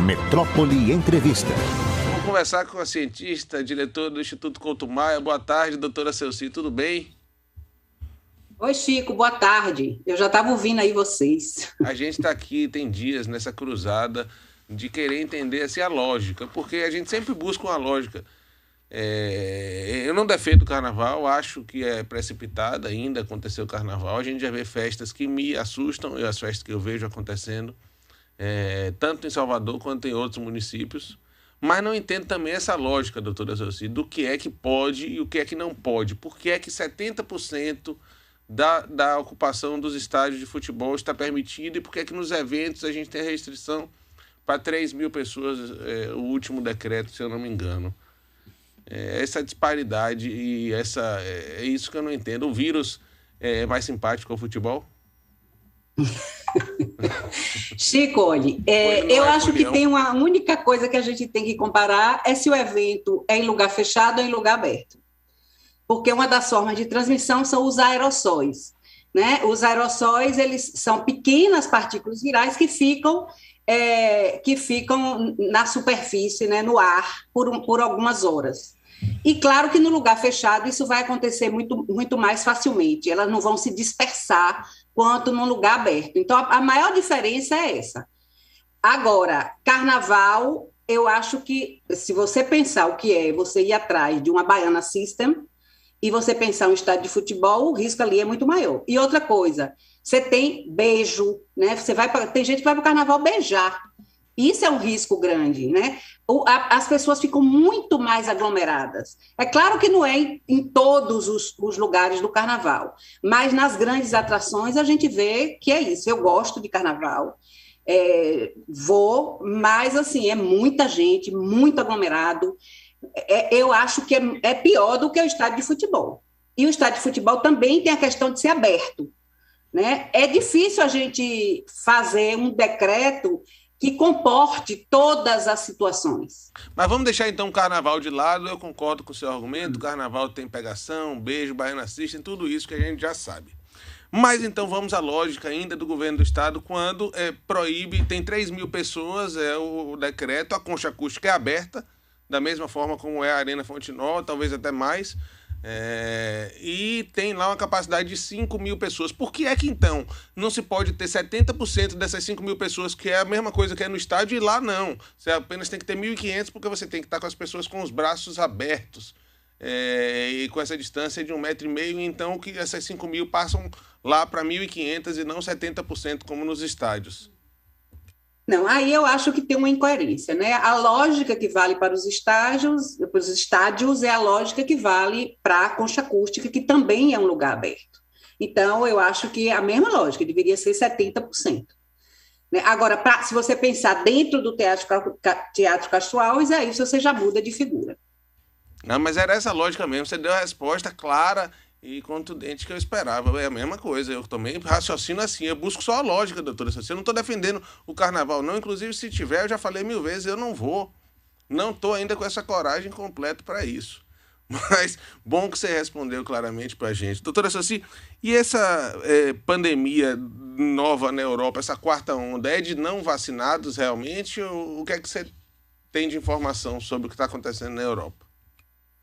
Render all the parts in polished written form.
Metrópole Entrevista. Vamos conversar com a cientista, diretora do Instituto Couto Maia. Boa tarde, doutora Celci, tudo bem? Oi, Chico, boa tarde. Eu já estava ouvindo aí vocês. A gente está aqui, tem dias, nessa cruzada de querer entender assim, a lógica, porque a gente sempre busca uma lógica. Eu não defendo o carnaval, acho que é precipitado ainda acontecer o carnaval. A gente já vê festas que me assustam, e as festas que eu vejo acontecendo, tanto em Salvador quanto em outros municípios. Mas não entendo também essa lógica, doutora Celci, do que é que pode e o que é que não pode. Por que é que 70% da ocupação dos estádios de futebol está permitida e por que é que nos eventos a gente tem restrição para 3 mil pessoas, o último decreto, se eu não me engano. Essa disparidade e é isso que eu não entendo. O vírus é mais simpático ao futebol? Chico, olha, eu acho que tem uma única coisa que a gente tem que comparar é se o evento é em lugar fechado ou em lugar aberto. Porque uma das formas de transmissão são os aerossóis, né? Os aerossóis, eles são pequenas partículas virais que ficam na superfície, né, no ar, por algumas horas. E claro que no lugar fechado isso vai acontecer muito, muito mais facilmente, elas não vão se dispersar quanto num lugar aberto. Então, a maior diferença é essa. Agora, carnaval, eu acho que, se você pensar o que é você ir atrás de uma Baiana System e você pensar um estádio de futebol, o risco ali é muito maior. E outra coisa, você tem beijo, né? Tem gente que vai para o carnaval beijar. Isso é um risco grande, né? As pessoas ficam muito mais aglomeradas. É claro que não é em todos os lugares do carnaval, mas nas grandes atrações a gente vê que é isso. Eu gosto de carnaval, vou, mas assim, é muita gente, muito aglomerado. Eu acho que é pior do que o estádio de futebol. E o estádio de futebol também tem a questão de ser aberto, né? É difícil a gente fazer um decreto que comporte todas as situações. Mas vamos deixar então o carnaval de lado. Eu concordo com o seu argumento. O carnaval tem pegação, beijo, Baiana System, tudo isso que a gente já sabe. Mas então vamos à lógica ainda do governo do estado quando proíbe, tem 3 mil pessoas, o decreto, a concha acústica é aberta, da mesma forma como é a Arena Fonte Nova, talvez até mais, e tem lá uma capacidade de 5 mil pessoas. Por que é que então não se pode ter 70% dessas 5 mil pessoas, que é a mesma coisa que é no estádio, e lá não? Você apenas tem que ter 1.500 porque você tem que estar com as pessoas com os braços abertos, e com essa distância de 1,5 m, então que essas 5 mil passam lá para 1.500 e não 70% como nos estádios. Não, aí eu acho que tem uma incoerência, né? A lógica que vale para os estádios é a lógica que vale para a concha acústica, que também é um lugar aberto. Então, eu acho que a mesma lógica, deveria ser 70%. Né? Agora, se você pensar dentro do Teatro Castro Alves, aí você já muda de figura. Não, mas era essa lógica mesmo, você deu a resposta clara e contundente que eu esperava. É a mesma coisa, eu também raciocino assim, eu busco só a lógica, doutora. Eu não estou defendendo o carnaval, não. Inclusive, se tiver, eu já falei 1000 vezes, eu não vou. Não estou ainda com essa coragem completa para isso. Mas bom que você respondeu claramente para a gente. Doutora Celci, e essa pandemia nova na Europa, essa quarta onda, é de não vacinados realmente? Ou o que é que você tem de informação sobre o que está acontecendo na Europa?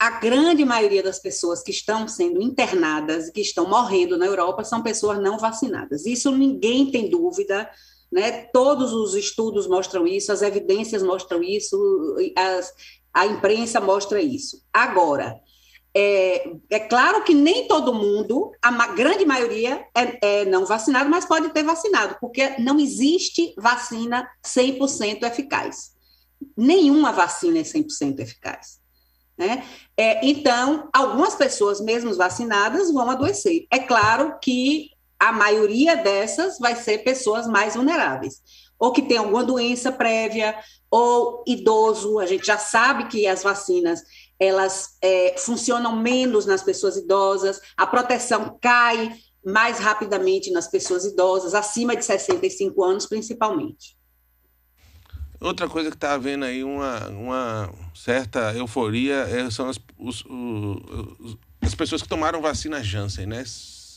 A grande maioria das pessoas que estão sendo internadas e que estão morrendo na Europa são pessoas não vacinadas. Isso ninguém tem dúvida, né? Todos os estudos mostram isso, as evidências mostram isso, a imprensa mostra isso. Agora, é claro que nem todo mundo, a grande maioria é não vacinado, mas pode ter vacinado, porque não existe vacina 100% eficaz. Nenhuma vacina é 100% eficaz. Né? Então, algumas pessoas, mesmo vacinadas, vão adoecer. É claro que a maioria dessas vai ser pessoas mais vulneráveis, ou que tem alguma doença prévia, ou idoso. A gente já sabe que as vacinas, elas funcionam menos nas pessoas idosas, a proteção cai mais rapidamente nas pessoas idosas, acima de 65 anos, principalmente. Outra coisa que está havendo aí uma certa euforia são as pessoas que tomaram vacina Janssen, né?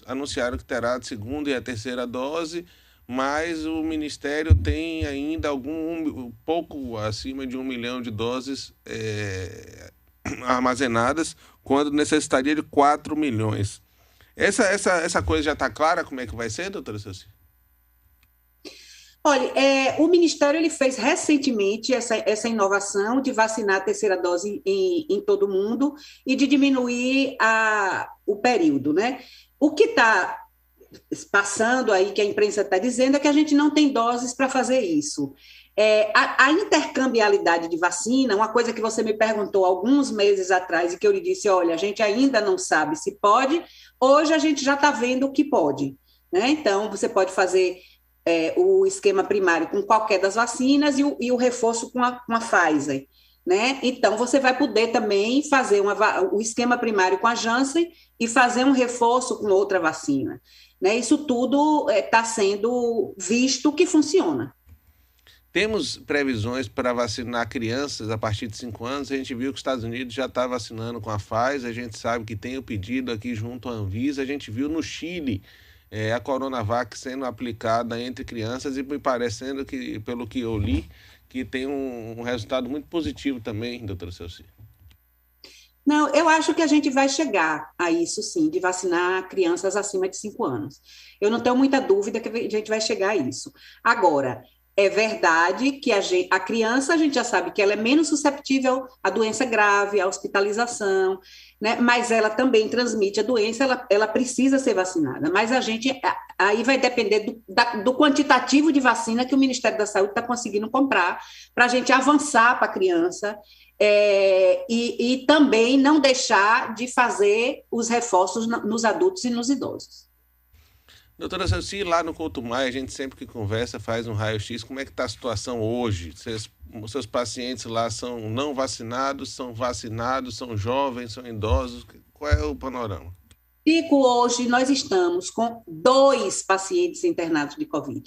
Anunciaram que terá a segunda e a terceira dose, mas o Ministério tem ainda pouco acima de 1 milhão de doses armazenadas, quando necessitaria de 4 milhões. Essa coisa já está clara como é que vai ser, doutora Ceci? Olha, o Ministério ele fez recentemente essa inovação de vacinar a terceira dose em todo mundo e de diminuir o período, né? O que está passando aí, que a imprensa está dizendo, é que a gente não tem doses para fazer isso. A intercambiabilidade de vacina, uma coisa que você me perguntou alguns meses atrás e que eu lhe disse, olha, a gente ainda não sabe se pode, hoje a gente já está vendo que pode, né? Então, você pode fazer o esquema primário com qualquer das vacinas e o reforço com a Pfizer, né? Então, você vai poder também fazer o esquema primário com a Janssen e fazer um reforço com outra vacina, né? Isso tudo está sendo visto que funciona. Temos previsões para vacinar crianças a partir de 5 anos. A gente viu que os Estados Unidos já está vacinando com a Pfizer, a gente sabe que tem o pedido aqui junto à Anvisa, a gente viu no Chile a Coronavac sendo aplicada entre crianças e me parecendo que, pelo que eu li, que tem um resultado muito positivo também, doutora Ceci. Não, eu acho que a gente vai chegar a isso, sim, de vacinar crianças acima de 5 anos. Eu não tenho muita dúvida que a gente vai chegar a isso. Agora, é verdade que a criança, a gente já sabe que ela é menos susceptível à doença grave, à hospitalização, né? Mas ela também transmite a doença, ela precisa ser vacinada. Mas aí vai depender do quantitativo de vacina que o Ministério da Saúde está conseguindo comprar para a gente avançar para a criança e também não deixar de fazer os reforços nos adultos e nos idosos. Doutora Ceci, lá no Couto Maia, a gente sempre que conversa faz um raio-x. Como é que está a situação hoje? Os seus pacientes lá são não vacinados, são vacinados, são jovens, são idosos? Qual é o panorama? Pico, hoje nós estamos com 2 pacientes internados de Covid.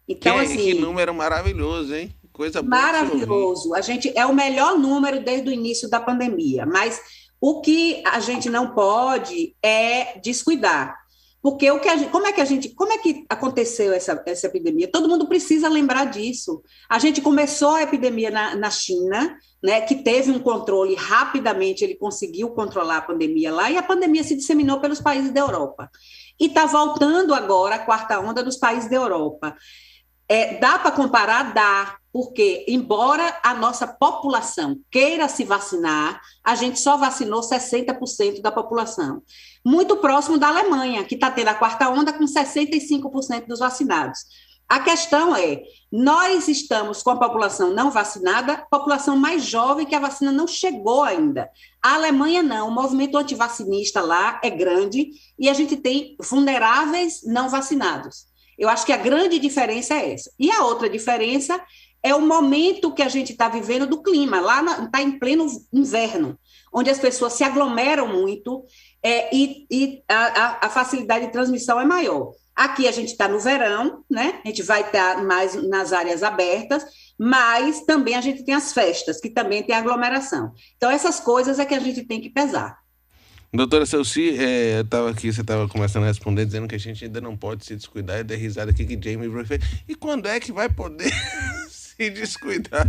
Então, que número maravilhoso, hein? Coisa boa. Maravilhoso. A gente é o melhor número desde o início da pandemia, mas o que a gente não pode é descuidar. Porque como é que aconteceu essa epidemia? Todo mundo precisa lembrar disso. A gente começou a epidemia na China, né, que teve um controle rapidamente, ele conseguiu controlar a pandemia lá, e a pandemia se disseminou pelos países da Europa. E está voltando agora a 4ª onda dos países da Europa. Dá para comparar? Dá, porque embora a nossa população queira se vacinar, a gente só vacinou 60% da população. Muito próximo da Alemanha, que está tendo a 4ª onda com 65% dos vacinados. A questão nós estamos com a população não vacinada, população mais jovem que a vacina não chegou ainda. A Alemanha não, o movimento antivacinista lá é grande e a gente tem vulneráveis não vacinados. Eu acho que a grande diferença é essa. E a outra diferença é o momento que a gente está vivendo do clima. Lá está em pleno inverno, onde as pessoas se aglomeram muito e a facilidade de transmissão é maior. Aqui a gente está no verão, né? A gente vai estar mais nas áreas abertas, mas também a gente tem as festas, que também tem aglomeração. Então, essas coisas é que a gente tem que pesar. Doutora Ceci, você estava começando a responder, dizendo que a gente ainda não pode se descuidar, e dei risada aqui que Jamie Brown fez. E quando é que vai poder se descuidar?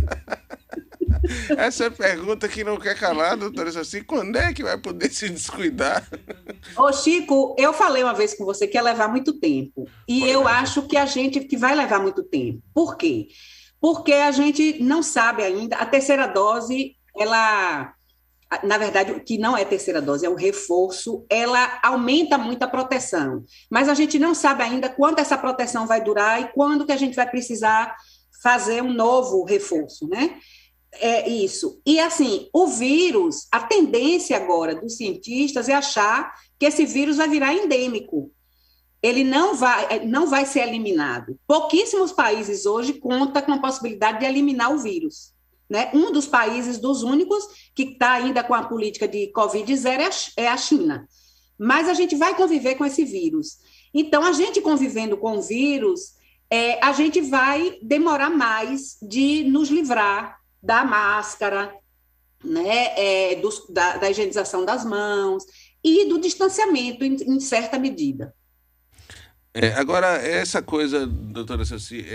Essa é a pergunta que não quer calar, doutora Ceci. Quando é que vai poder se descuidar? Ô, Chico, eu falei uma vez com você que ia levar muito tempo. E eu acho que vai levar muito tempo. Por quê? Porque a gente não sabe ainda. A terceira dose, na verdade, o que não é terceira dose, é o reforço, ela aumenta muito a proteção. Mas a gente não sabe ainda quanto essa proteção vai durar e quando que a gente vai precisar fazer um novo reforço, né? É isso. E, assim, o vírus, a tendência agora dos cientistas é achar que esse vírus vai virar endêmico. Ele não vai ser eliminado. Pouquíssimos países hoje contam com a possibilidade de eliminar o vírus. Né? Um dos países, dos únicos, que está ainda com a política de Covid-0 é a China. Mas a gente vai conviver com esse vírus. Então, a gente convivendo com o vírus, a gente vai demorar mais de nos livrar da máscara, né? Da higienização das mãos e do distanciamento, em certa medida. Agora, essa coisa, doutora Ceci,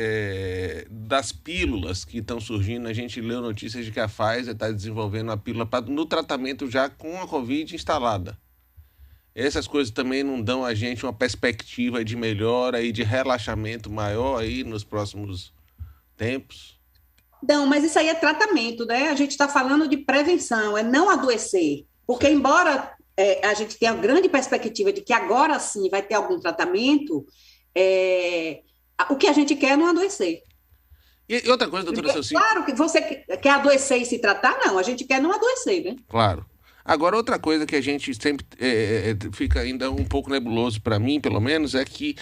das pílulas que estão surgindo, a gente leu notícias de que a Pfizer está desenvolvendo a pílula no tratamento já com a Covid instalada. Essas coisas também não dão a gente uma perspectiva de melhora e de relaxamento maior aí nos próximos tempos? Não, mas isso aí é tratamento, né? A gente está falando de prevenção, é não adoecer. Porque, embora a gente tenha a grande perspectiva de que agora sim vai ter algum tratamento, o que a gente quer é não adoecer. E outra coisa, doutora Celci... Claro que você quer adoecer e se tratar, não. A gente quer não adoecer, né? Claro. Agora, outra coisa que a gente sempre fica ainda um pouco nebuloso, para mim, pelo menos, é que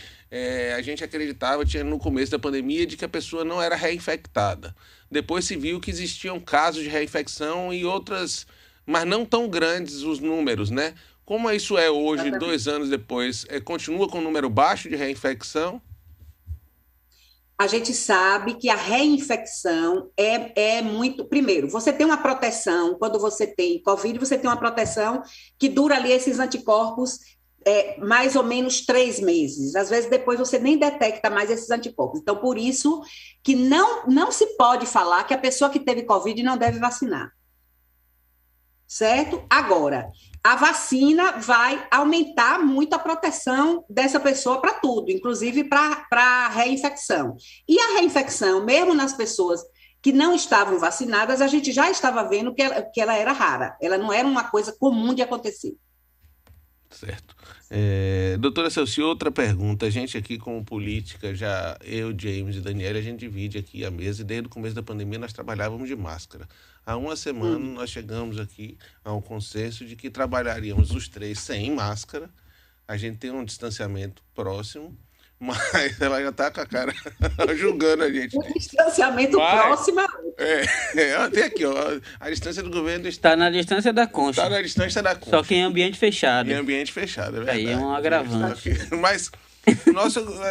a gente acreditava, tinha no começo da pandemia, de que a pessoa não era reinfectada. Depois se viu que existiam casos de reinfecção e outras, mas não tão grandes os números, né? Como isso é hoje, 2 anos depois, continua com um número baixo de reinfecção? A gente sabe que a reinfecção é muito... Primeiro, você tem uma proteção, quando você tem Covid, você tem uma proteção que dura ali esses anticorpos mais ou menos 3 meses. Às vezes, depois você nem detecta mais esses anticorpos. Então, por isso que não se pode falar que a pessoa que teve Covid não deve vacinar. Certo? Agora, a vacina vai aumentar muito a proteção dessa pessoa para tudo, inclusive para a reinfecção. E a reinfecção, mesmo nas pessoas que não estavam vacinadas, a gente já estava vendo que ela era rara, ela não era uma coisa comum de acontecer. Certo. Doutora Celci, outra pergunta. A gente aqui como política, já eu, James e Daniela, a gente divide aqui a mesa e desde o começo da pandemia nós trabalhávamos de máscara. Há uma semana nós chegamos aqui a um consenso de que trabalharíamos os 3 sem máscara. A gente tem um distanciamento próximo, mas ela já está com a cara julgando a gente. O distanciamento próximo... Tem aqui, ó, a distância do governo está na distância da concha. Está na distância da concha. Só que em ambiente fechado. Em ambiente fechado, é verdade. Aí é um agravante. Mas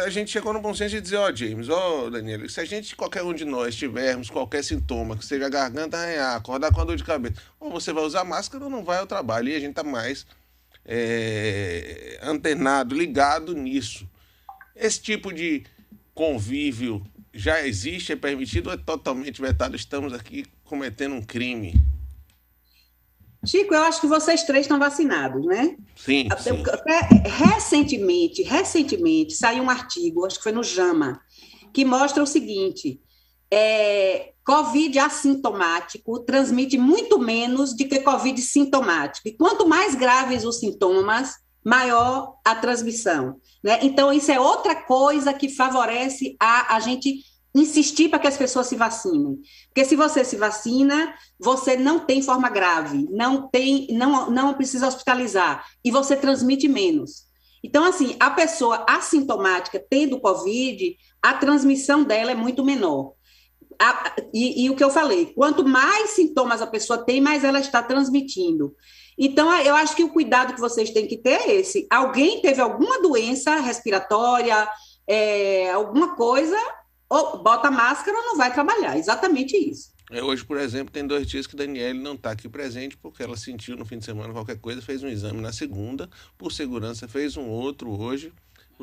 a gente chegou no bom senso de dizer, James, Daniela, se a gente, qualquer um de nós, tivermos qualquer sintoma, que seja garganta arranhar, acordar com a dor de cabeça, ou você vai usar máscara ou não vai ao trabalho. E a gente está mais antenado, ligado nisso. Esse tipo de convívio já existe, é permitido ou é totalmente vetado? Estamos aqui cometendo um crime. Chico, eu acho que vocês 3 estão vacinados, né? Sim. Recentemente saiu um artigo, acho que foi no JAMA, que mostra o seguinte: Covid assintomático transmite muito menos do que Covid sintomático. E quanto mais graves os sintomas, maior a transmissão, né? Então, isso é outra coisa que favorece a gente insistir para que as pessoas se vacinem. Porque se você se vacina, você não tem forma grave, não precisa hospitalizar, e você transmite menos. Então, assim, a pessoa assintomática tendo Covid, a transmissão dela é muito menor. E o que eu falei, quanto mais sintomas a pessoa tem, mais ela está transmitindo. Então, eu acho que o cuidado que vocês têm que ter é esse. Alguém teve alguma doença respiratória, alguma coisa, ou bota máscara ou não vai trabalhar. Exatamente isso. Hoje, por exemplo, tem 2 dias que a Daniela não está aqui presente porque ela sentiu no fim de semana qualquer coisa, fez um exame na segunda, por segurança fez um outro hoje,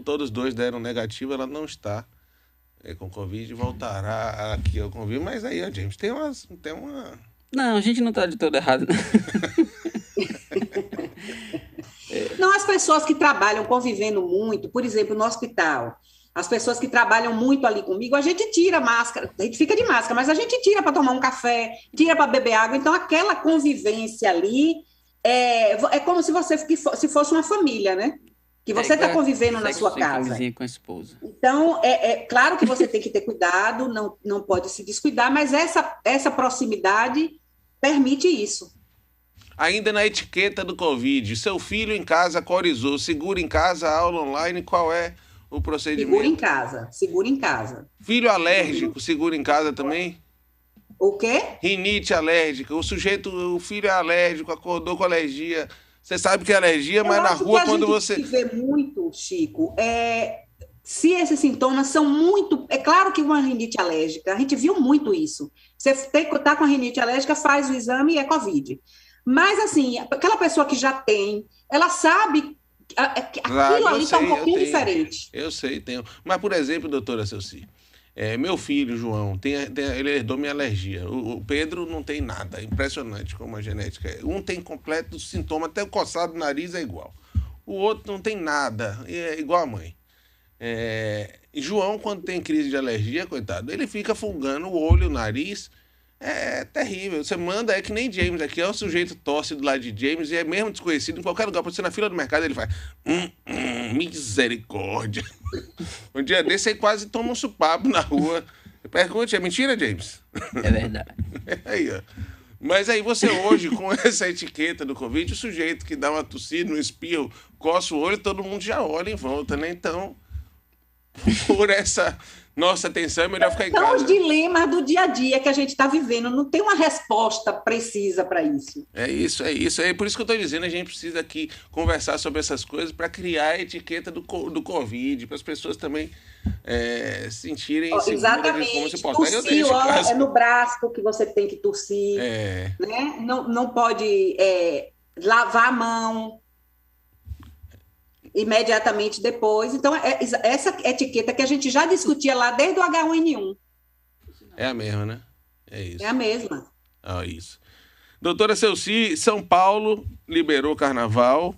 todos os 2 deram negativo, ela não está com Covid, voltará aqui ao convívio, mas aí, James, tem uma... Não, a gente não está de todo errado. Não, as pessoas que trabalham convivendo muito, por exemplo, no hospital, as pessoas que trabalham muito ali comigo, a gente tira a máscara, a gente fica de máscara, mas a gente tira para tomar um café, tira para beber água, então aquela convivência ali é como se você se fosse uma família, né? Que você está convivendo na sua casa. Com a esposa. Então, claro que você tem que ter cuidado, não pode se descuidar, mas essa proximidade permite isso. Ainda na etiqueta do Covid, seu filho em casa corizou, segura em casa, aula online, qual é o procedimento? Segura em casa. Filho alérgico, segura em casa também? O quê? Rinite alérgica, o filho é alérgico, acordou com alergia. Você sabe que é alergia, mas na rua quando você... A gente vê muito, Chico, se esses sintomas são muito... É claro que uma rinite alérgica, a gente viu muito isso. Você está com a rinite alérgica, faz o exame e é Covid. Mas, assim, aquela pessoa que já tem, ela sabe Aquilo ali está um pouquinho diferente. Eu sei, tenho. Mas, por exemplo, doutora Celci, meu filho, João, ele herdou minha alergia. O Pedro não tem nada. É impressionante como a genética é. Um tem completo sintoma, até o coçado do nariz é igual. O outro não tem nada, é igual a mãe. E João, quando tem crise de alergia, coitado, ele fica fungando o olho, o nariz. É terrível. Você manda, é que nem James aqui. É o sujeito tosse do lado de James e é mesmo desconhecido em qualquer lugar. Pode ser na fila do mercado, ele faz... misericórdia. Um dia desse, ele quase toma um supapo na rua. Pergunte, é mentira, James? É verdade. Aí, ó. Mas aí você hoje, com essa etiqueta do Covid, o sujeito que dá uma tossida, um espirro, coça o olho, todo mundo já olha em volta, né? Então, por essa nossa atenção, é melhor ficar em casa. São os dilemas do dia a dia que a gente está vivendo. Não tem uma resposta precisa para isso. É isso. É por isso que eu estou dizendo, a gente precisa aqui conversar sobre essas coisas para criar a etiqueta do Covid, para as pessoas também sentirem seguras de como se portar. Tossir, é no braço que você tem que tossir. Né? Não pode lavar a mão imediatamente depois. Então, essa etiqueta que a gente já discutia lá desde o H1N1. É a mesma, né? É isso. É a mesma. Isso. Doutora Celci, São Paulo liberou carnaval,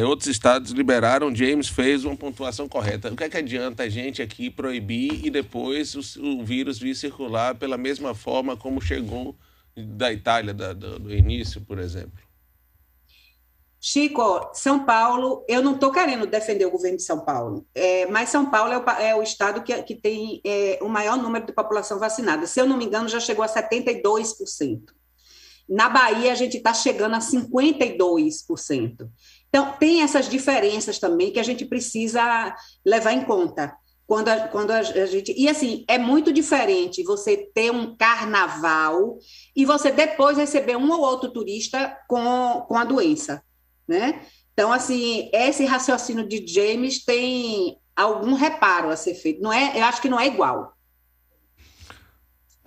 outros estados liberaram, James fez uma pontuação correta. O que é que adianta a gente aqui proibir e depois o vírus vir circular pela mesma forma como chegou da Itália, do início, por exemplo? Chico, São Paulo, eu não estou querendo defender o governo de São Paulo, mas São Paulo é o estado que tem o maior número de população vacinada. Se eu não me engano, já chegou a 72%. Na Bahia, a gente está chegando a 52%. Então, tem essas diferenças também que a gente precisa levar em conta. Quando a gente... E, assim, é muito diferente você ter um carnaval e você depois receber um ou outro turista com a doença, né? Então, assim, esse raciocínio de James tem algum reparo a ser feito. Eu acho que não é igual.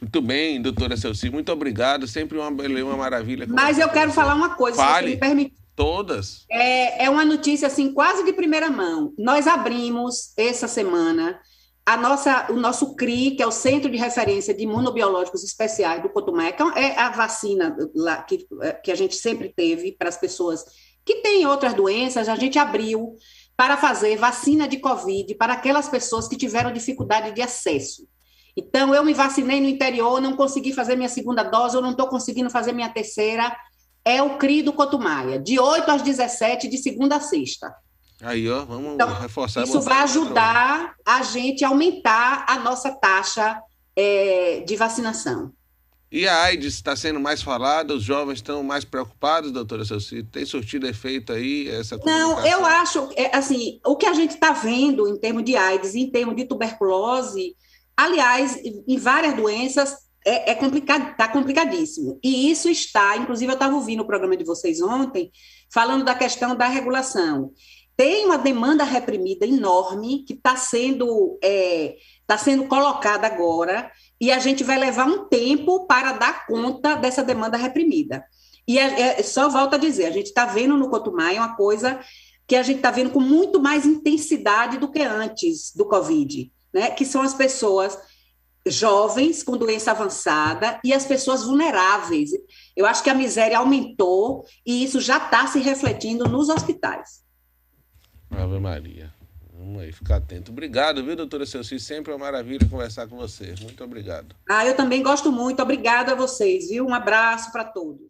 Muito bem, doutora Celci, muito obrigado. Sempre uma maravilha. Mas eu quero falar uma coisa, Fale. se você me permite. Todas. É uma notícia assim, quase de primeira mão. Nós abrimos essa semana o nosso CRI, que é o Centro de Referência de Imunobiológicos Especiais do Cotumaia, que é a vacina lá que a gente sempre teve para as pessoas que têm outras doenças. A gente abriu para fazer vacina de Covid para aquelas pessoas que tiveram dificuldade de acesso. Então, eu me vacinei no interior, não consegui fazer minha segunda dose, eu não estou conseguindo fazer minha terceira. É o CRI do Cotumaia, de 8 às 17, de segunda a sexta. Aí, ó, vamos reforçar. Isso vai ajudar a gente a aumentar a nossa taxa de vacinação. E a AIDS está sendo mais falada? Os jovens estão mais preocupados, doutora Celci? Tem surtido efeito aí essa comunicação? Não, eu acho, assim, o que a gente está vendo em termos de AIDS, em termos de tuberculose, aliás, em várias doenças, complicado, está complicadíssimo. E isso está, inclusive eu estava ouvindo o programa de vocês ontem, falando da questão da regulação. Tem uma demanda reprimida enorme que está sendo colocada agora, e a gente vai levar um tempo para dar conta dessa demanda reprimida. E só volto a dizer, a gente está vendo no Cotumaia uma coisa que a gente está vendo com muito mais intensidade do que antes do Covid, né? Que são as pessoas jovens com doença avançada e as pessoas vulneráveis. Eu acho que a miséria aumentou e isso já está se refletindo nos hospitais. Ave Maria. Vamos aí, ficar atento. Obrigado, viu, doutora Celci? Sempre uma maravilha conversar com você. Muito obrigado. Eu também gosto muito. Obrigada a vocês, viu? Um abraço para todos.